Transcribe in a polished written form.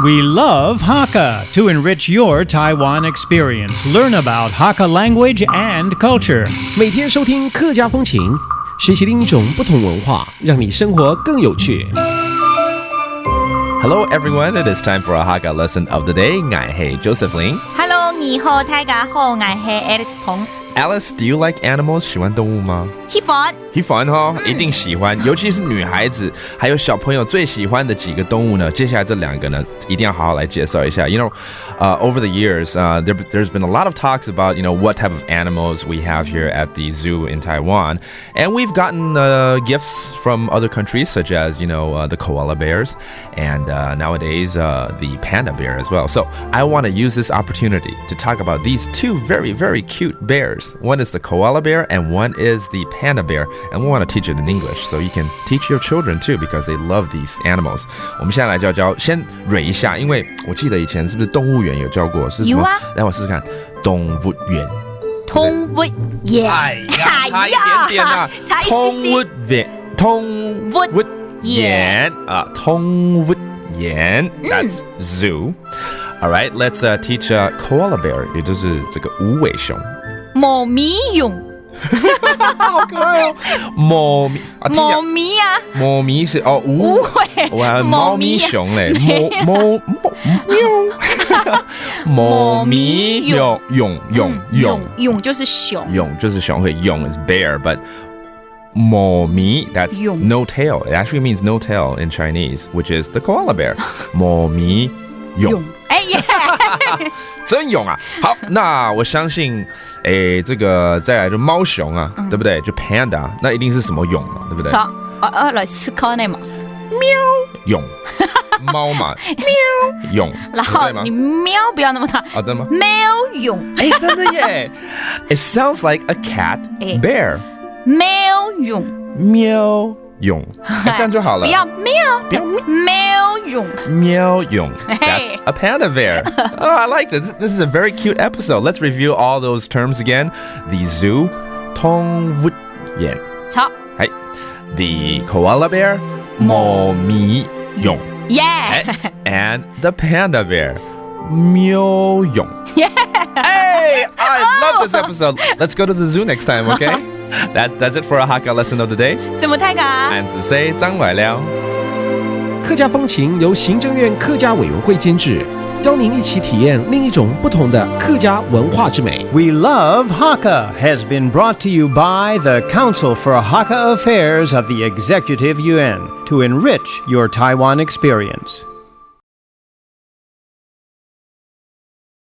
We love Hakka to enrich your Taiwan experience. Learn about Hakka language and culture. 每天收听客家风情，学习另一种不同文化，让你生活更有趣。Hello everyone, it is time for a Hakka lesson of the day. 我係 Josephine. Hello， 你好，大家好，我係 Alice 彭。Alice, do you like animals? 喜欢动物吗？喜欢。喜欢哈，一定喜欢，尤其是女孩子还有小朋友最喜欢的几个动物呢。接下来这两个呢，一定要好好来介绍一下。You know, over the years, there's been a lot of talks about what type of animals we have here at the zoo in Taiwan, and we've gotten gifts from other countries such as the koala bears, and nowadays the panda bear as well. So I want to use this opportunity to talk about these two very, very cute bears. One is the koala bear, and one is the panda bear. And we want to teach it in English, so you can teach your children too, because they love these animals. 我们现在来教，先蕊一下，因为我记得以前是不是动物园有教过？是什么？有啊，让我试试看，动物园。动物园。哎呀，差一点点啊！动物园，动物园啊，动物园。That's zoo. All right, let's teach koala bear， 也就是这个无尾熊。猫咪熊。好可爱哦！猫咪啊，猫咪啊，猫咪是无尾，我猫咪熊嘞，猫咪蛹就是熊，蛹就是熊，会蛹 is bear, but 猫咪 that's no tail. It actually means no tail in Chinese, which is the koala bear. 猫咪蛹，哎呀，真蛹啊！好，那我相信。这个再来就猫熊啊，对不对？就 panda， 那一定是什么蛹嘛，对不对？错，来思考呢嘛。喵，蛹，猫嘛，喵，蛹。然后你喵不要那么大啊，真的吗？喵蛹，哎，真的耶 ！It sounds like a cat bear。喵蛹，喵蛹，这样就好了。不要喵，不要喵蛹，喵蛹。That's a panda bear. Oh, I like this. This is a very cute episode. Let's review all those terms again. The zoo, 动物园。错。係 The koala bear, 貓咪蛹。Yeah. And the panda bear, 喵蛹。Yeah. Hey, I love this episode. Let's go to the zoo next time, okay? That does it for a Hakka lesson of the day. 什么太嘎？俺只say 张来了。客家风情由行政院客家委员会监制，邀您一起体验另一种不同的客家文化之美。We Love Hakka has been brought to you by the Council for Hakka Affairs of the Executive Yuan to enrich your Taiwan experience.